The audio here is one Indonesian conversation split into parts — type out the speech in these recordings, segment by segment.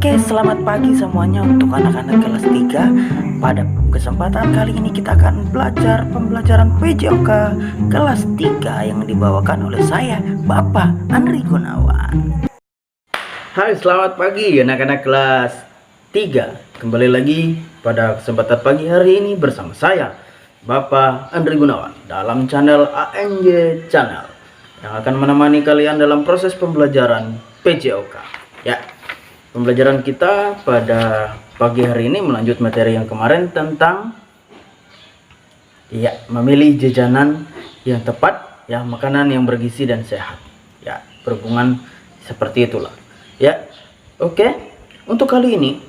Oke, selamat pagi semuanya untuk anak-anak kelas 3. Pada kesempatan kali ini kita akan belajar pembelajaran PJOK kelas 3 yang dibawakan oleh saya, Bapak Andri Gunawan. Hai, selamat pagi anak-anak kelas 3. Kembali lagi pada kesempatan pagi hari ini bersama saya, Bapak Andri Gunawan, dalam channel ANJ Channel yang akan menemani kalian dalam proses pembelajaran PJOK. Ya, pembelajaran kita pada pagi hari ini melanjut materi yang kemarin tentang memilih jajanan yang tepat, makanan yang bergizi dan sehat. Berhubungan seperti itulah. Oke. Untuk kali ini,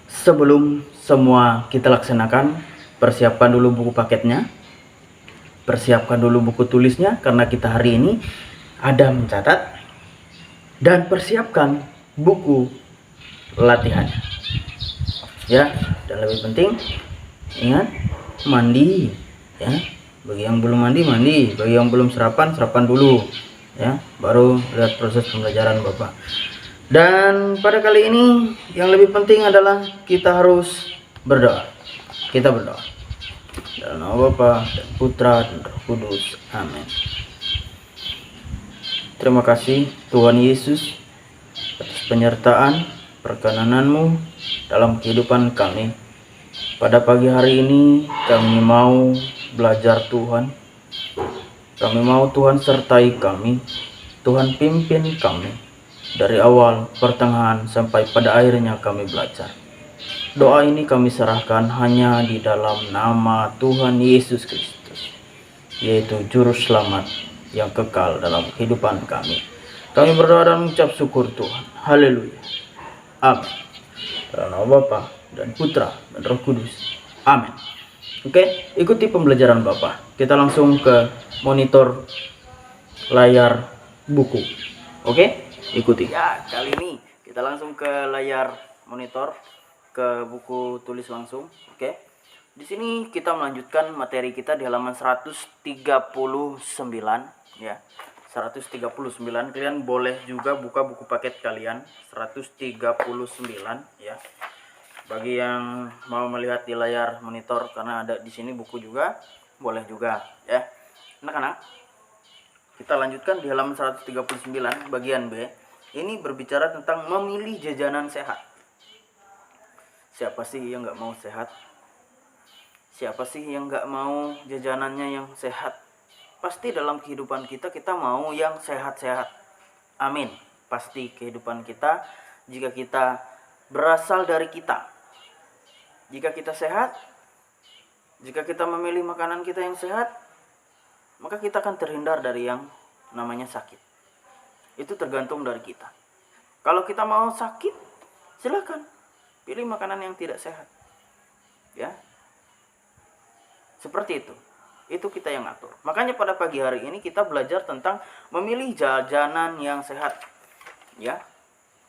sebelum semua kita laksanakan, persiapkan dulu buku paketnya, persiapkan dulu buku tulisnya karena kita hari ini ada mencatat, dan persiapkan buku latihannya. Dan lebih penting, ingat mandi. Bagi yang belum mandi, bagi yang belum sarapan dulu. Baru lihat proses pembelajaran Bapak. Dan pada kali ini yang lebih penting adalah kita harus berdoa. Kita berdoa. Dalam nama Bapa dan Putra dan Roh Kudus. Amin. Terima kasih Tuhan Yesus atas penyertaan perkenanan-Mu dalam kehidupan kami. Pada pagi hari ini kami mau belajar Tuhan. Kami mau Tuhan sertai kami. Tuhan pimpin kami dari awal, pertengahan sampai pada akhirnya kami belajar. Doa ini kami serahkan hanya di dalam nama Tuhan Yesus Kristus, yaitu Juru Selamat yang kekal dalam kehidupan kami. Kami berdoa dan mengucap syukur Tuhan. Haleluya. Amin. Dalam nama Bapa dan Putra dan Roh Kudus. Amin. Oke, ikuti pembelajaran Bapak. Kita langsung ke monitor layar buku. Oke, ikuti. Kali ini kita langsung ke layar monitor, ke buku tulis langsung. Oke. Di sini kita melanjutkan materi kita di halaman 139. 139. Kalian boleh juga buka buku paket kalian 139 ya. Bagi yang mau melihat di layar monitor karena ada di sini buku juga, boleh juga ya. Anak-anak, kita lanjutkan di halaman 139 bagian B. Ini berbicara tentang memilih jajanan sehat. Siapa sih yang nggak mau sehat? Siapa sih yang nggak mau jajanannya yang sehat? Pasti dalam kehidupan kita mau yang sehat-sehat. Amin. Pasti kehidupan kita, jika kita berasal dari kita, jika kita sehat, jika kita memilih makanan kita yang sehat, maka kita akan terhindar dari yang namanya sakit. Itu tergantung dari kita. Kalau kita mau sakit, silakan pilih makanan yang tidak sehat. Seperti itu. Itu kita yang atur. Makanya pada pagi hari ini kita belajar tentang memilih jajanan yang sehat.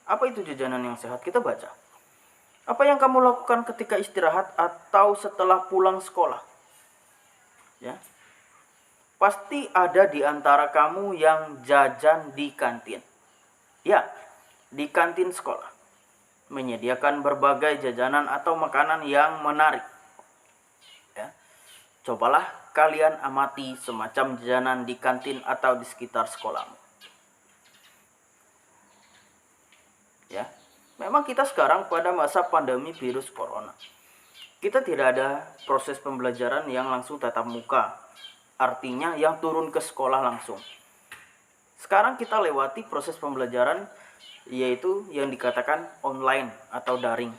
Apa itu jajanan yang sehat? Kita baca. Apa yang kamu lakukan ketika istirahat atau setelah pulang sekolah? Pasti ada di antara kamu yang jajan di kantin. Di kantin sekolah. Menyediakan berbagai jajanan atau makanan yang menarik. Cobalah kalian amati semacam jajanan di kantin atau di sekitar sekolahmu. Memang kita sekarang pada masa pandemi virus corona. Kita tidak ada proses pembelajaran yang langsung tatap muka. Artinya yang turun ke sekolah langsung. Sekarang kita lewati proses pembelajaran yaitu yang dikatakan online atau daring.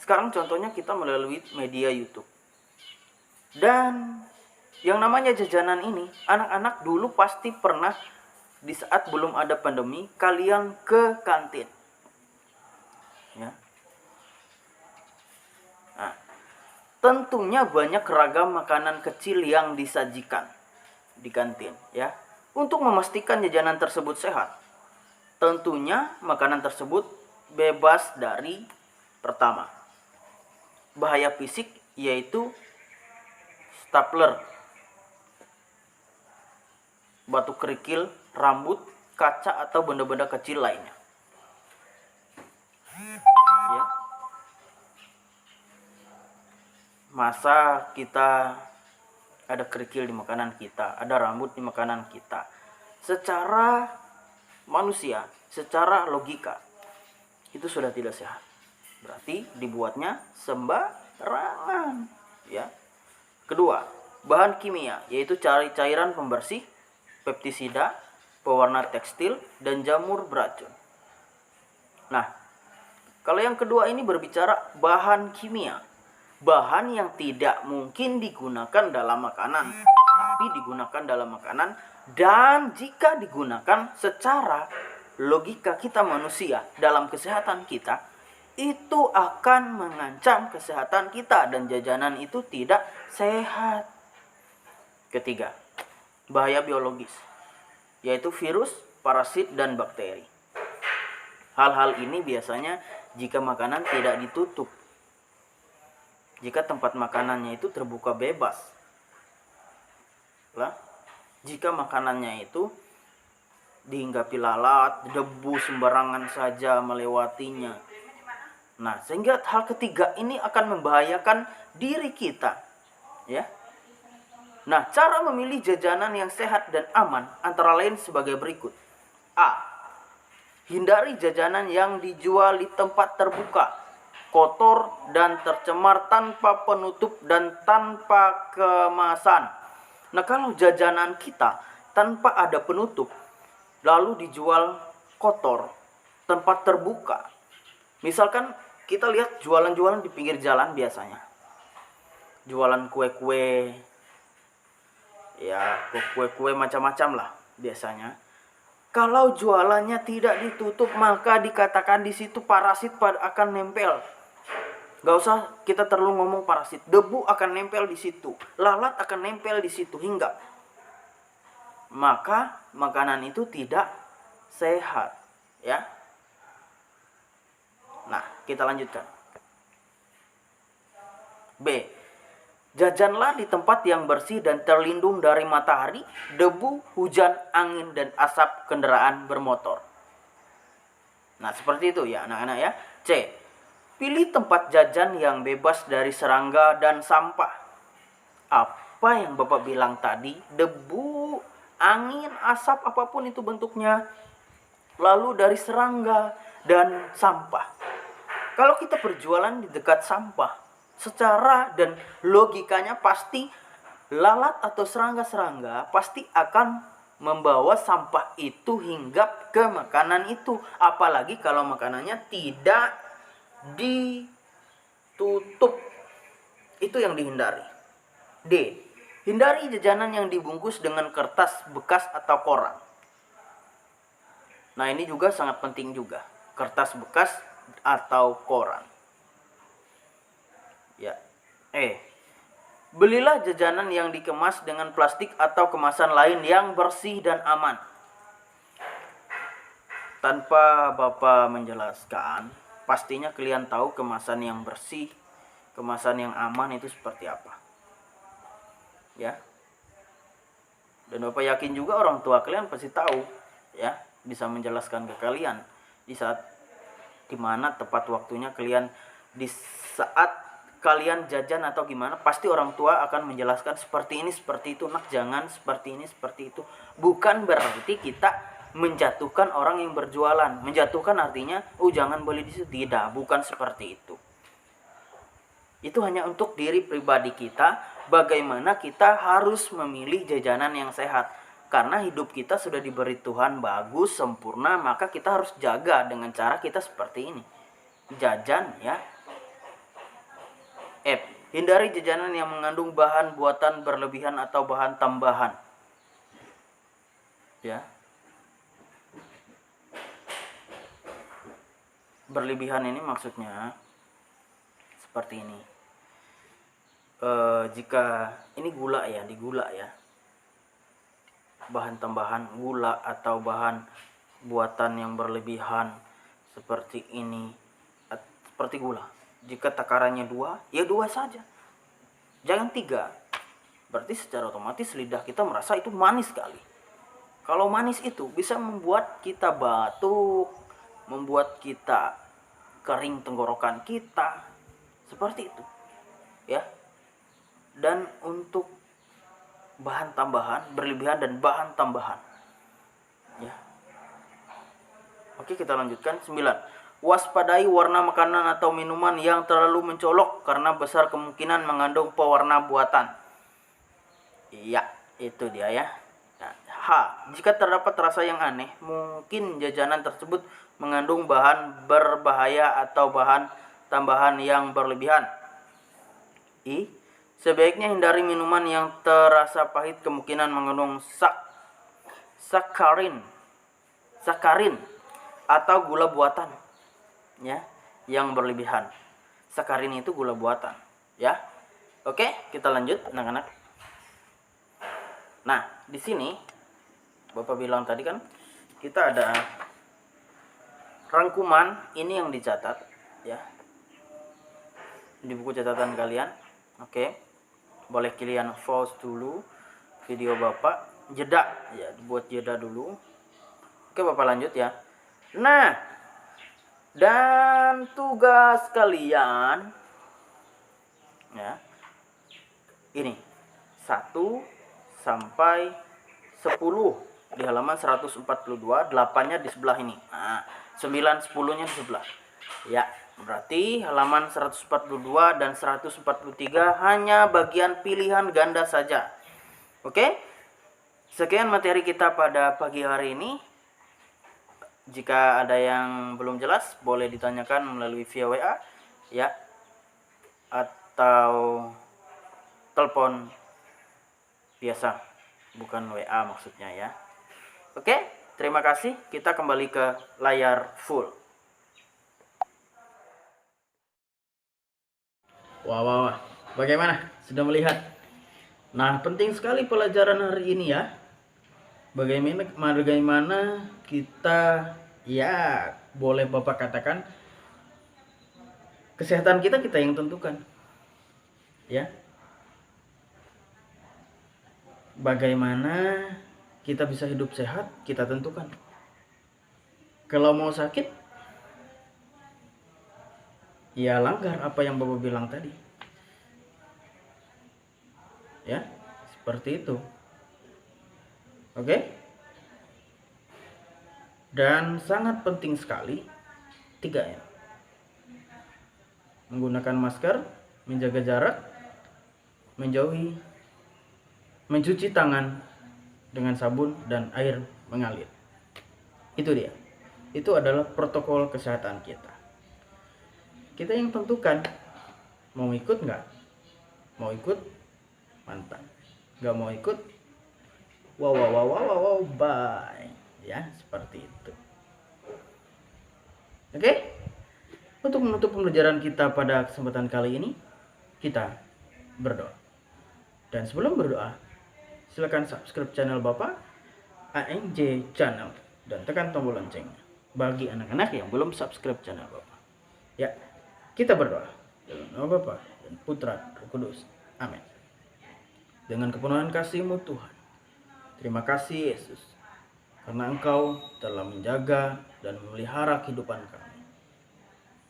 Sekarang contohnya kita melalui media YouTube. Dan yang namanya jajanan ini, anak-anak dulu pasti pernah di saat belum ada pandemi, kalian ke kantin. Tentunya banyak ragam makanan kecil yang disajikan di kantin. Untuk memastikan jajanan tersebut sehat, tentunya makanan tersebut bebas dari pertama, bahaya fisik, yaitu stapler, batu kerikil, rambut, kaca atau benda-benda kecil lainnya. Ya. Masa kita ada kerikil di makanan kita, ada rambut di makanan kita. Secara manusia, secara logika, itu sudah tidak sehat. Berarti dibuatnya sembarangan, ya. Kedua, bahan kimia, yaitu cairan pembersih, pestisida, pewarna tekstil, dan jamur beracun. Nah, kalau yang kedua ini berbicara bahan kimia, bahan yang tidak mungkin digunakan dalam makanan, tapi digunakan dalam makanan, dan jika digunakan secara logika kita manusia dalam kesehatan kita, itu akan mengancam kesehatan kita dan jajanan itu tidak sehat. Ketiga, bahaya biologis, yaitu virus, parasit, dan bakteri. Hal-hal ini biasanya jika makanan tidak ditutup, jika tempat makanannya itu terbuka bebas, jika makanannya itu dihinggapi lalat, debu sembarangan saja melewatinya. Nah, sehingga hal ketiga ini akan membahayakan diri kita, ya. Nah, cara memilih jajanan yang sehat dan aman antara lain sebagai berikut. A. Hindari jajanan yang dijual di tempat terbuka, kotor dan tercemar tanpa penutup dan tanpa kemasan. Nah, kalau jajanan kita tanpa ada penutup, lalu dijual kotor, tempat terbuka. Misalkan kita lihat jualan-jualan di pinggir jalan biasanya. Jualan kue-kue, ya kue-kue macam-macam lah biasanya. Kalau jualannya tidak ditutup, maka dikatakan di situ parasit akan nempel. Gak usah kita terlalu ngomong parasit, debu akan nempel di situ, lalat akan nempel di situ hingga. Maka makanan itu tidak sehat, ya. Nah, kita lanjutkan. B. Jajanlah di tempat yang bersih dan terlindung dari matahari, debu, hujan, angin, dan asap kendaraan bermotor. Nah, seperti itu ya anak-anak ya. C. Pilih tempat jajan yang bebas dari serangga dan sampah. Apa yang Bapak bilang tadi, debu, angin, asap, apapun itu bentuknya. Lalu dari serangga dan sampah. Kalau kita berjualan di dekat sampah, secara dan logikanya pasti lalat atau serangga-serangga pasti akan membawa sampah itu hinggap ke makanan itu. Apalagi kalau makanannya tidak ditutup. Itu yang dihindari. D. Hindari jajanan yang dibungkus dengan kertas bekas atau koran. Nah, ini juga sangat penting juga. Kertas bekas atau koran. Ya. E. Belilah jajanan yang dikemas dengan plastik atau kemasan lain yang bersih dan aman. Tanpa Bapak menjelaskan, pastinya kalian tahu kemasan yang bersih, kemasan yang aman itu seperti apa. Ya. Dan Bapak yakin juga orang tua kalian pasti tahu, ya, bisa menjelaskan ke kalian di saat dimana tepat waktunya kalian, di saat kalian jajan atau gimana, pasti orang tua akan menjelaskan seperti ini, seperti itu, nak jangan seperti ini, seperti itu. Bukan berarti kita menjatuhkan orang yang berjualan. Menjatuhkan artinya, jangan beli di situ. Tidak, bukan seperti itu. Itu hanya untuk diri pribadi kita, bagaimana kita harus memilih jajanan yang sehat. Karena hidup kita sudah diberi Tuhan bagus, sempurna, maka kita harus jaga dengan cara kita seperti ini. Jajan, ya. F. Hindari jajanan yang mengandung bahan buatan berlebihan atau bahan tambahan. Ya. Berlebihan ini maksudnya seperti ini. Jika ini gula ya, di gula ya. Bahan tambahan gula atau bahan buatan yang berlebihan seperti ini, seperti gula. Jika takarannya 2, ya 2 saja. Jangan 3. Berarti secara otomatis lidah kita merasa itu manis sekali. Kalau manis itu bisa membuat kita batuk, membuat kita kering tenggorokan kita, seperti itu ya. Dan untuk bahan tambahan berlebihan dan bahan tambahan ya. Oke, kita lanjutkan. 9. Waspadai warna makanan atau minuman yang terlalu mencolok karena besar kemungkinan mengandung pewarna buatan. Iya, itu dia ya. Nah, H. Jika terdapat rasa yang aneh, mungkin jajanan tersebut mengandung bahan berbahaya atau bahan tambahan yang berlebihan. I. Sebaiknya hindari minuman yang terasa pahit, kemungkinan mengandung sakarin atau gula buatan ya yang berlebihan. Sakarin itu gula buatan ya. Oke, kita lanjut anak-anak. Nah, di sini Bapak bilang tadi kan kita ada rangkuman ini yang dicatat ya di buku catatan kalian. Oke, boleh kalian pause dulu video Bapak, jeda ya, buat jeda dulu. Oke, Bapak lanjut ya. Nah, dan tugas kalian ya ini 1 sampai 10 di halaman 142, 8-nya di sebelah ini. Nah, 9 10-nya di sebelah. Ya, berarti halaman 142 dan 143 hanya bagian pilihan ganda saja. Oke? Sekian materi kita pada pagi hari ini. Jika ada yang belum jelas, boleh ditanyakan melalui via WA ya, atau telepon biasa, bukan WA maksudnya ya. Oke, terima kasih. Kita kembali ke layar full. Wah. Bagaimana? Sudah melihat? Nah, penting sekali pelajaran hari ini ya. Bagaimana kita ya, boleh Bapak katakan kesehatan kita yang tentukan ya. Bagaimana kita bisa hidup sehat kita tentukan. Kalau mau sakit ya langgar apa yang Bapak bilang tadi ya, seperti itu. Oke? Dan sangat penting sekali 3 ya. Menggunakan masker, menjaga jarak, menjauhi, mencuci tangan dengan sabun dan air mengalir. Itu dia. Itu adalah protokol kesehatan kita. Kita yang tentukan mau ikut nggak? Mau ikut mantap. Nggak mau ikut wow bye ya, seperti itu. Oke, untuk menutup pembelajaran kita pada kesempatan kali ini, kita berdoa. Dan sebelum berdoa, silakan subscribe channel Bapak ANJ Channel dan tekan tombol loncengnya bagi anak-anak yang belum subscribe channel Bapak. Ya, kita berdoa dalam nama Bapa dan Putra Roh Kudus. Amin. Dengan kepenuhan kasih-Mu Tuhan, terima kasih Yesus, karena Engkau telah menjaga dan memelihara kehidupan kami.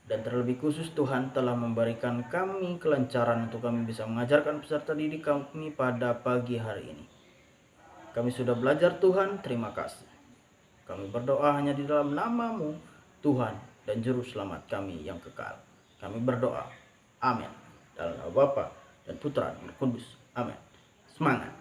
Dan terlebih khusus Tuhan telah memberikan kami kelancaran untuk kami bisa mengajarkan peserta didik kami pada pagi hari ini. Kami sudah belajar Tuhan, terima kasih. Kami berdoa hanya di dalam nama-Mu Tuhan dan Juru Selamat kami yang kekal. Kami berdoa, amin. Dalam nama Bapa dan Putra dan Roh Kudus, amin. Semangat.